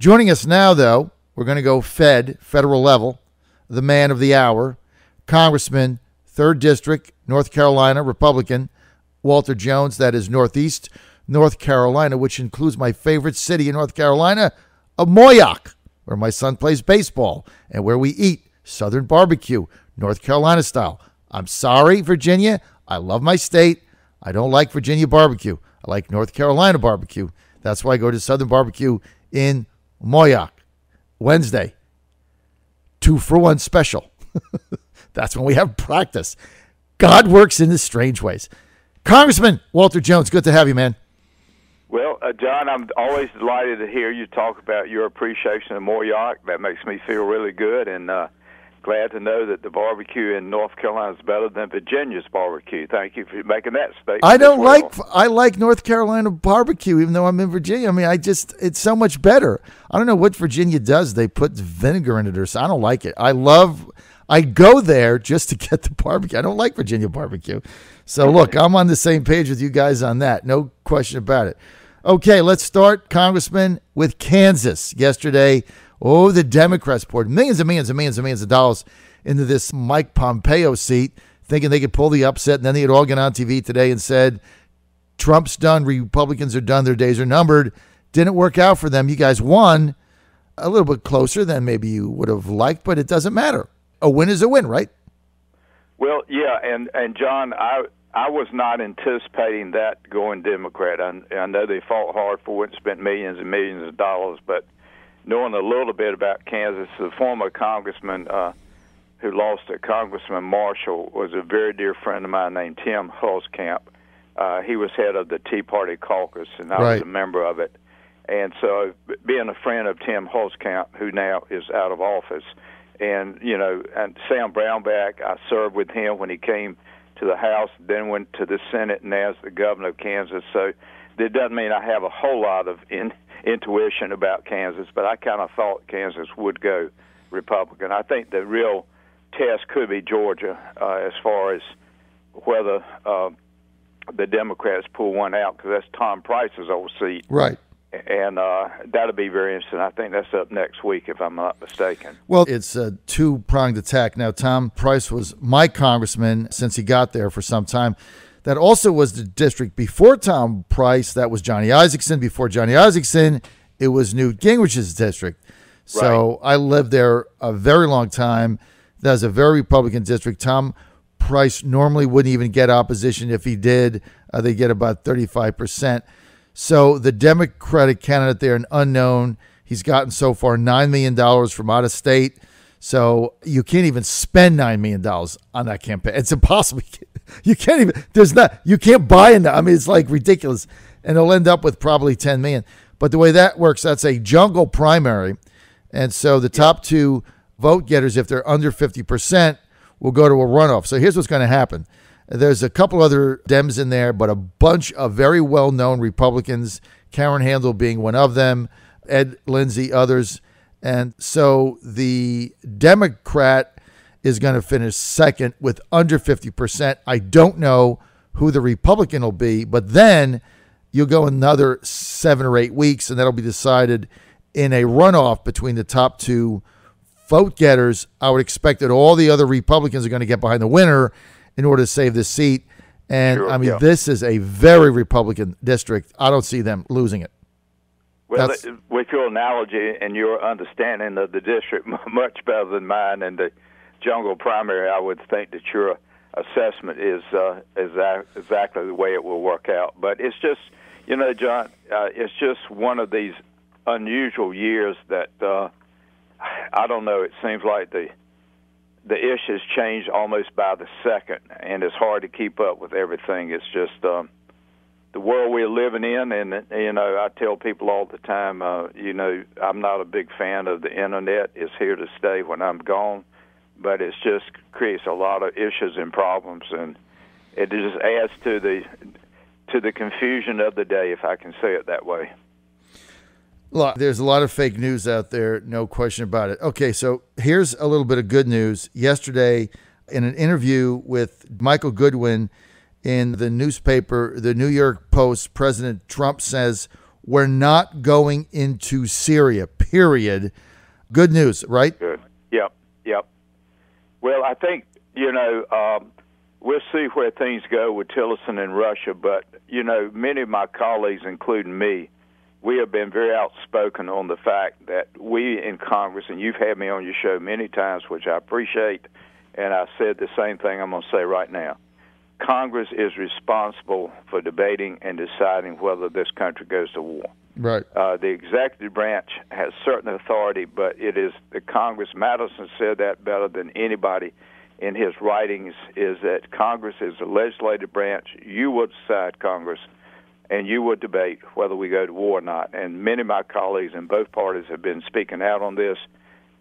Joining us now, though, we're going to go federal level, the man of the hour, Congressman, 3rd District, North Carolina, Republican, Walter Jones. That is Northeast North Carolina, which includes my favorite city in North Carolina of Moyock, where my son plays baseball and where we eat Southern barbecue, North Carolina style. I'm sorry, Virginia. I love my state. I don't like Virginia barbecue. I like North Carolina barbecue. That's why I go to Southern barbecue in Moyock. Wednesday, 2-for-1 special. That's when we have practice. God works in the strange ways. Congressman Walter Jones, good to have you, man. Well, John, I'm always delighted to hear you talk about your appreciation of Moyock. That makes me feel really good, and glad to know that the barbecue in North Carolina is better than Virginia's barbecue. Thank you for making that statement. I like North Carolina barbecue, even though I'm in Virginia. I mean, it's so much better. I don't know what Virginia does. They put vinegar in it or something. I don't like it. I go there just to get the barbecue. I don't like Virginia barbecue. So look, I'm on the same page with you guys on that. No question about it. Okay, let's start, Congressman, with Kansas. Yesterday, the Democrats poured millions and millions and millions and millions of dollars into this Mike Pompeo seat, thinking they could pull the upset. And then they had all gone on TV today and said, Trump's done, Republicans are done, their days are numbered. Didn't work out for them. You guys won a little bit closer than maybe you would have liked, but it doesn't matter. A win is a win, right? Well, yeah, and John, I was not anticipating that going Democrat. I know they fought hard for it, spent millions and millions of dollars, but knowing a little bit about Kansas, the former congressman who lost to Congressman Marshall was a very dear friend of mine named Tim Hulskamp. He was head of the Tea Party caucus, and I was a member of it. And so being a friend of Tim Hulskamp, who now is out of office, and Sam Brownback, I served with him when he came to the House, then went to the Senate, and now is the governor of Kansas. So that doesn't mean I have a whole lot of intuition about Kansas, but I kind of thought Kansas would go Republican. I think the real test could be Georgia as far as whether the Democrats pull one out, because that's Tom Price's old seat. Right. And that'll be very interesting. I think that's up next week, if I'm not mistaken. Well, it's a two-pronged attack. Now, Tom Price was my congressman since he got there for some time. That also was the district before Tom Price. That was Johnny Isaacson. Before Johnny Isaacson, it was Newt Gingrich's district. So I lived there a very long time. That was a very Republican district. Tom Price normally wouldn't even get opposition. If he did, they get about 35%. So the Democratic candidate there, an unknown, he's gotten so far $9 million from out of state. So you can't even spend $9 million on that campaign. It's impossible. You can't even, you can't buy it. I mean, it's like ridiculous. And it'll end up with probably $10 million. But the way that works, that's a jungle primary. And so the top two vote getters, if they're under 50%, will go to a runoff. So here's what's going to happen. There's a couple other Dems in there, but a bunch of very well-known Republicans, Karen Handel being one of them, Ed Lindsay, others. And so the Democrat is going to finish second with under 50%. I don't know who the Republican will be, but then you'll go another 7 or 8 weeks, and that'll be decided in a runoff between the top two vote getters. I would expect that all the other Republicans are going to get behind the winner in order to save this seat. And, this is a very Republican district. I don't see them losing it. Well, with your analogy and your understanding of the district much better than mine and the jungle primary, I would think that your assessment is exactly the way it will work out. But it's just, John, it's just one of these unusual years that, I don't know, it seems like the issues change almost by the second, and it's hard to keep up with everything. It's just the world we're living in, and I tell people all the time, I'm not a big fan of the internet. It's here to stay when I'm gone, but it just creates a lot of issues and problems, and it just adds to the confusion of the day, if I can say it that way. Look, there's a lot of fake news out there, no question about it. Okay, so here's a little bit of good news. Yesterday, in an interview with Michael Goodwin in the newspaper, the New York Post, President Trump says, "We're not going into Syria, period. Good news, right? Good. Yep. Well, I think, we'll see where things go with Tillerson in Russia, but, many of my colleagues, including me, we have been very outspoken on the fact that we in Congress, and you've had me on your show many times, which I appreciate, and I said the same thing I'm going to say right now. Congress is responsible for debating and deciding whether this country goes to war. Right. The executive branch has certain authority, but it is the Congress. Madison said that better than anybody in his writings, is that Congress is the legislative branch. You will decide, Congress, and you will debate whether we go to war or not. And many of my colleagues in both parties have been speaking out on this,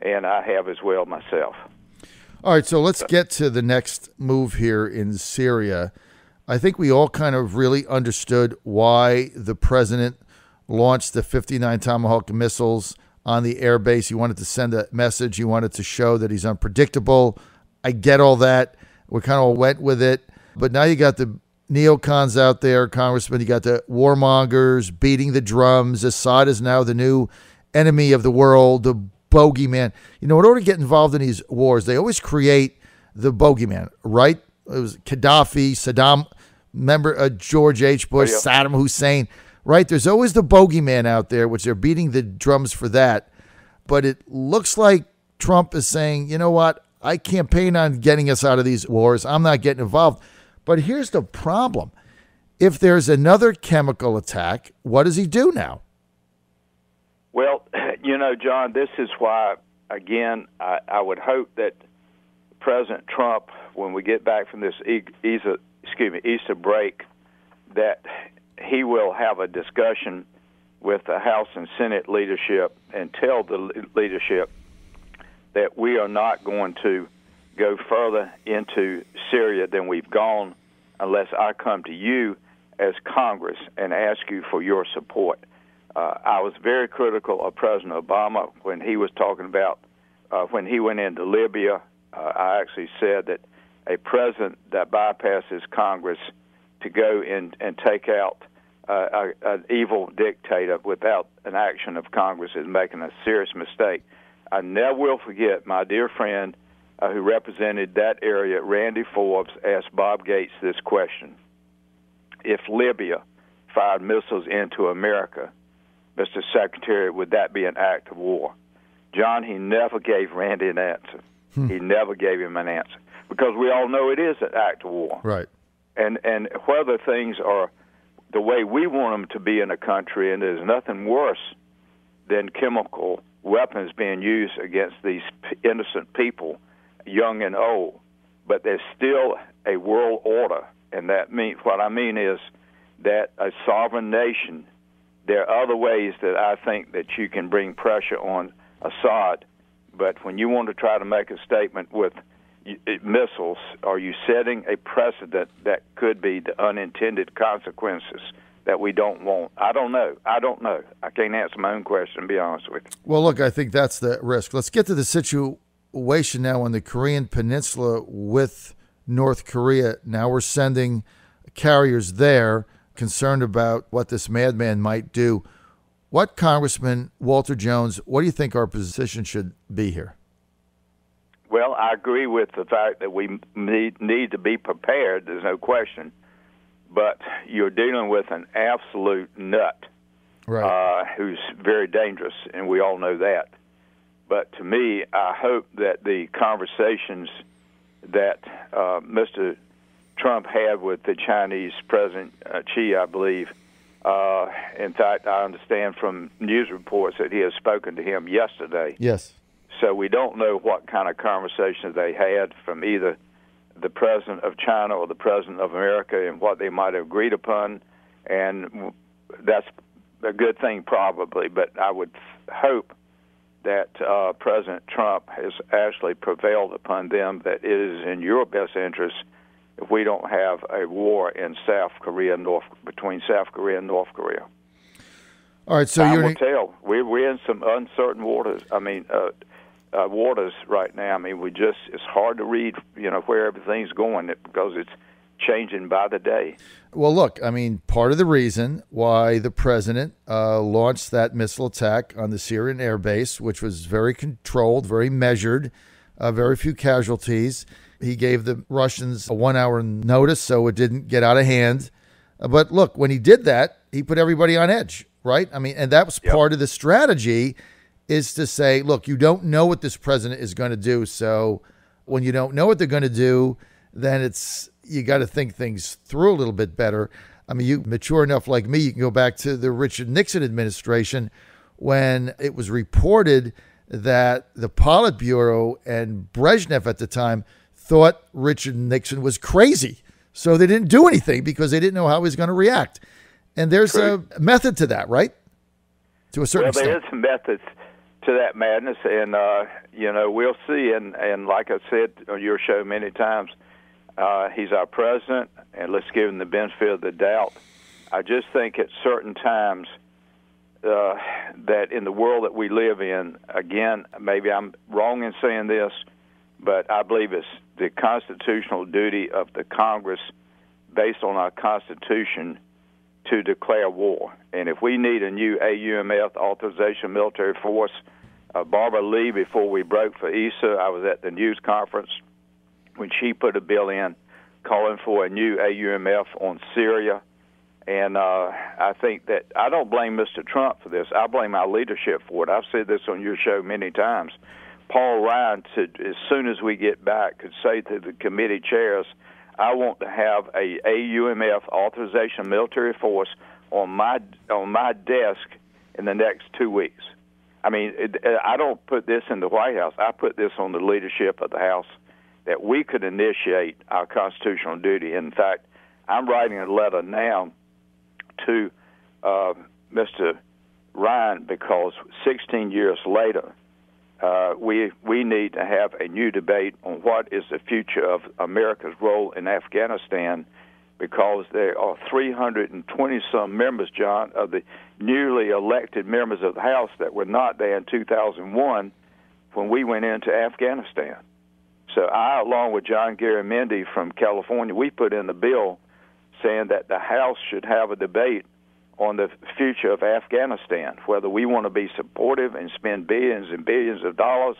and I have as well myself. All right, so let's get to the next move here in Syria. I think we all kind of really understood why the president launched the 59 Tomahawk missiles on the air base. He wanted to send a message. He wanted to show that he's unpredictable. I get all that. We kind of went with it. But now you got the neocons out there, Congressman. You got the warmongers beating the drums. Assad is now the new enemy of the world, the bogeyman. In order to get involved in these wars, they always create the bogeyman, right? It was Gaddafi, Saddam, remember George H. Bush, Saddam Hussein, right? There's always the bogeyman out there, which they're beating the drums for that. But it looks like Trump is saying, you know what? I campaign on getting us out of these wars. I'm not getting involved. But here's the problem. If there's another chemical attack, what does he do now? Well, John, this is why, again, I would hope that President Trump, when we get back from this Easter break, that he will have a discussion with the House and Senate leadership and tell the leadership that we are not going to go further into Syria than we've gone unless I come to you as Congress and ask you for your support. I was very critical of President Obama when he was talking about when he went into Libya. I actually said that a president that bypasses Congress to go and take out an evil dictator without an action of Congress is making a serious mistake. I never will forget my dear friend who represented that area, Randy Forbes, asked Bob Gates this question. If Libya fired missiles into America, Mr. Secretary, would that be an act of war? John, he never gave Randy an answer. He never gave him an answer because we all know it is an act of war. Right. And whether things are the way we want them to be in a country, and there's nothing worse than chemical weapons being used against these innocent people, young and old. But there's still a world order, and what I mean is that a sovereign nation, there are other ways that I think that you can bring pressure on Assad, but when you want to try to make a statement with missiles, are you setting a precedent that could be the unintended consequences that we don't want? I don't know. I can't answer my own question, to be honest with you. Well, look, I think that's the risk. Let's get to the situation now on the Korean Peninsula with North Korea. Now we're sending carriers there, concerned about what this madman might do. What, Congressman Walter Jones, what do you think our position should be here? Well, I agree with the fact that we need to be prepared. There's no question. But you're dealing with an absolute nut, right, who's very dangerous, and we all know that. But to me, I hope that the conversations that Mr. Trump had with the Chinese President Xi, I believe, in fact, I understand from news reports that he has spoken to him yesterday. Yes. So we don't know what kind of conversations they had from either the president of China or the president of America and what they might have agreed upon. And that's a good thing probably, but I would hope that President Trump has actually prevailed upon them that it is in your best interest if we don't have a war in South Korea, between South Korea and North Korea. All right, so I will tell. We're in some uncertain waters. waters right now. I mean, it's hard to read, where everything's going because changing by the day. Well, look, I mean, part of the reason why the president launched that missile attack on the Syrian air base, which was very controlled, very measured, very few casualties. He gave the Russians a 1 hour notice so it didn't get out of hand. But look, when he did that, he put everybody on edge, right? I mean, and that was part of the strategy, is to say, look, you don't know what this president is going to do. So when you don't know what they're going to do, then you got to think things through a little bit better. I mean, you mature enough like me, you can go back to the Richard Nixon administration when it was reported that the Politburo and Brezhnev at the time thought Richard Nixon was crazy. So they didn't do anything because they didn't know how he was going to react. And there's a method to that, right? To a certain extent. There is some methods to that madness, and, we'll see. And like I said on your show many times, he's our president, and let's give him the benefit of the doubt. I just think at certain times that in the world that we live in, again, maybe I'm wrong in saying this, but I believe it's the constitutional duty of the Congress, based on our Constitution, to declare war. And if we need a new AUMF, Authorization Military Force, Barbara Lee, before we broke for Easter, I was at the news conference when she put a bill in calling for a new AUMF on Syria. And I think that I don't blame Mr. Trump for this. I blame our leadership for it. I've said this on your show many times. Paul Ryan, as soon as we get back, could say to the committee chairs, I want to have a AUMF, Authorization Military Force, on my desk in the next 2 weeks. I mean, I don't put this in the White House. I put this on the leadership of the House, that we could initiate our constitutional duty. In fact, I'm writing a letter now to Mr. Ryan because 16 years later, we need to have a new debate on what is the future of America's role in Afghanistan, because there are 320-some members, John, of the newly elected members of the House that were not there in 2001 when we went into Afghanistan. So I, along with John Garamendi from California, we put in the bill saying that the House should have a debate on the future of Afghanistan, whether we want to be supportive and spend billions and billions of dollars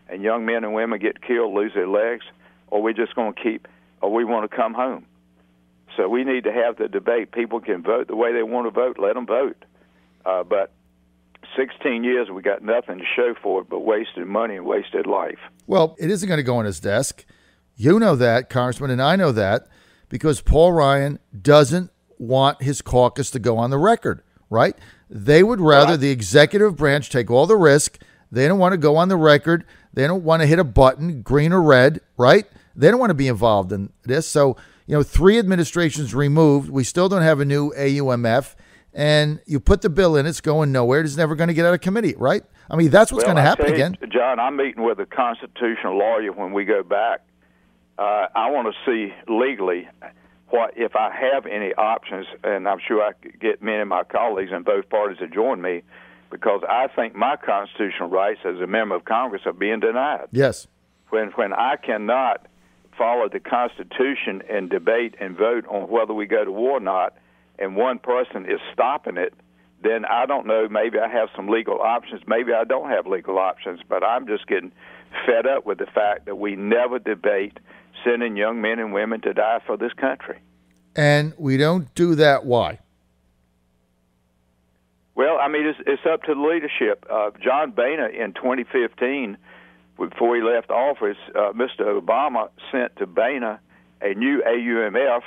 and young men and women get killed, lose their legs, or we're just going to or we want to come home. So we need to have the debate. People can vote the way they want to vote. Let them vote. But 16 years, we got nothing to show for it but wasted money and wasted life. Well, it isn't going to go on his desk. You know that, Congressman, and I know that, because Paul Ryan doesn't want his caucus to go on the record, right? They would rather the executive branch take all the risk. They don't want to go on the record. They don't want to hit a button, green or red, right? They don't want to be involved in this. So, 3 administrations removed. We still don't have a new AUMF. And you put the bill in, it's going nowhere. It's never going to get out of committee, right? I mean, that's what's going to happen again. John, I'm meeting with a constitutional lawyer when we go back. I want to see legally what if I have any options, and I'm sure I could get many of my colleagues in both parties to join me, because I think my constitutional rights as a member of Congress are being denied. Yes. When I cannot follow the Constitution and debate and vote on whether we go to war or not, and one person is stopping it, then I don't know, maybe I have some legal options, maybe I don't have legal options, but I'm just getting fed up with the fact that we never debate sending young men and women to die for this country. And we don't do that, why? Well, I mean, it's up to the leadership. John Boehner in 2015, before he left office, Mr. Obama sent to Boehner a new AUMF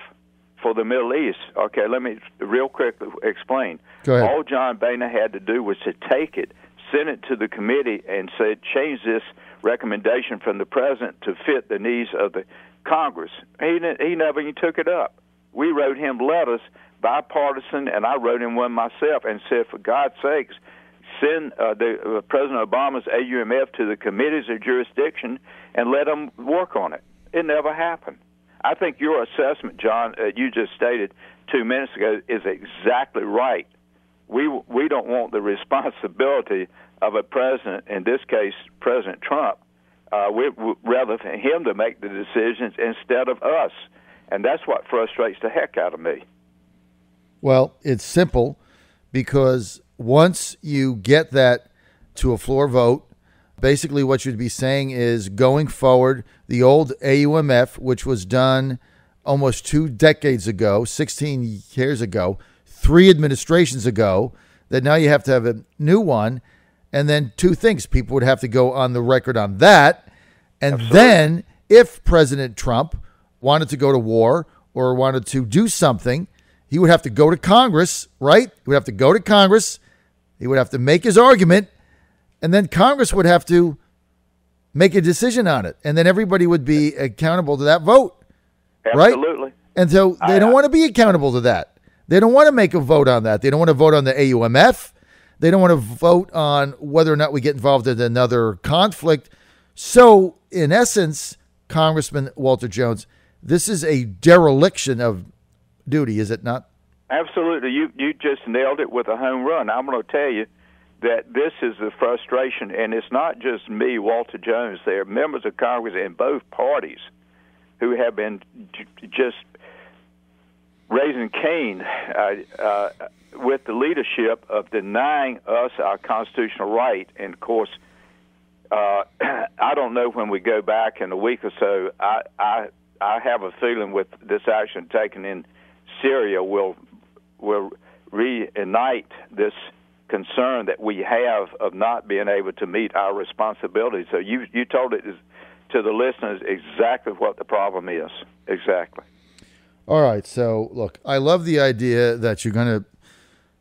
for the Middle East. Okay, let me real quickly explain. Go ahead. All John Boehner had to do was to take it, send it to the committee, and say, change this recommendation from the president to fit the needs of the Congress. He never even took it up. We wrote him letters, bipartisan, and I wrote him one myself and said, for God's sakes, send President Obama's AUMF to the committees of jurisdiction and let them work on it. It never happened. I think your assessment, John, you just stated 2 minutes ago, is exactly right. We don't want the responsibility of a president, in this case President Trump. We'd rather for him to make the decisions instead of us. And that's what frustrates the heck out of me. Well, it's simple, because once you get that to a floor vote, basically what you'd be saying is, going forward, the old AUMF, which was done almost 2 decades ago, 16 years ago, 3 administrations ago, that now you have to have a new one. And then 2 things. People would have to go on the record on that. And Absolutely. Then if President Trump wanted to go to war or wanted to do something, he would have to go to Congress, right? He would have to go to Congress. He would have to make his argument. And then Congress would have to make a decision on it. And then everybody would be accountable to that vote. Absolutely. Right? And so they don't want to be accountable to that. They don't want to make a vote on that. They don't want to vote on the AUMF. They don't want to vote on whether or not we get involved in another conflict. So, in essence, Congressman Walter Jones, this is a dereliction of duty, is it not? Absolutely. You just nailed it with a home run. I'm going to tell you that this is the frustration, and it's not just me, Walter Jones. There are members of Congress in both parties who have been just raising Cain with the leadership of denying us our constitutional right. And, of course, I don't know when we go back in a week or so, I have a feeling with this action taken in Syria will reignite this concern that we have of not being able to meet our responsibilities. So you told it to the listeners exactly what the problem is. Exactly. All right. So, look, I love the idea that you're going to,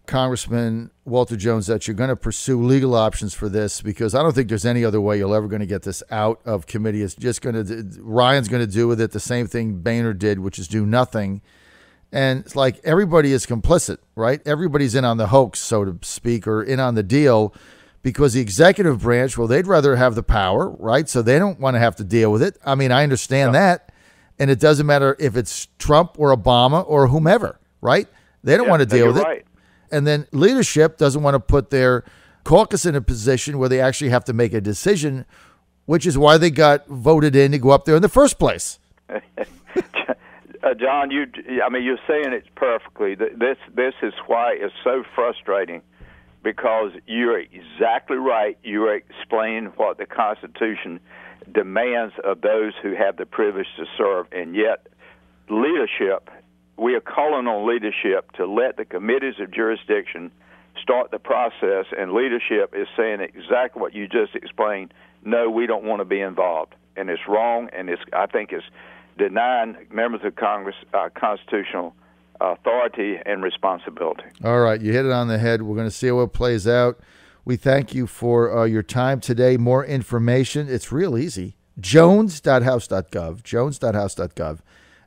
Congressman Walter Jones, that you're going to pursue legal options for this, because I don't think there's any other way you're ever going to get this out of committee. It's just going to, Ryan's going to do with it the same thing Boehner did, which is do nothing. And it's like everybody is complicit, right? Everybody's in on the hoax, so to speak, or in on the deal, because the executive branch, well, they'd rather have the power, right? So they don't want to have to deal with it. I mean, I understand that. And it doesn't matter if it's Trump or Obama or whomever, right? They don't want to deal with it. Right. And then leadership doesn't want to put their caucus in a position where they actually have to make a decision, which is why they got voted in to go up there in the first place. John, you're saying it perfectly. This is why it's so frustrating, because you're exactly right. You're explaining what the Constitution demands of those who have the privilege to serve, and yet leadership, we are calling on leadership to let the committees of jurisdiction start the process, and leadership is saying exactly what you just explained. No, we don't want to be involved, and it's wrong, and I think it's denying members of Congress constitutional authority and responsibility. All right, you hit it on the head. We're going to see how it plays out. We thank you for your time today. More information, it's real easy. Jones.house.gov, jones.house.gov.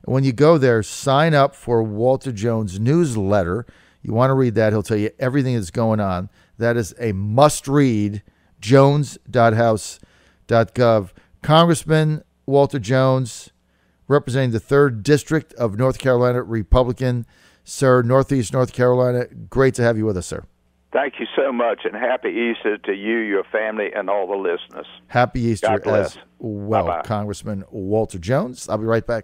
And when you go there, sign up for Walter Jones' newsletter. You want to read that. He'll tell you everything that's going on. That is a must-read, jones.house.gov. Congressman Walter Jones, representing the 3rd District of North Carolina, Republican. Sir, Northeast North Carolina, great to have you with us, sir. Thank you so much, and happy Easter to you, your family, and all the listeners. Happy Easter God bless. as well, Bye-bye. Congressman Walter Jones. I'll be right back.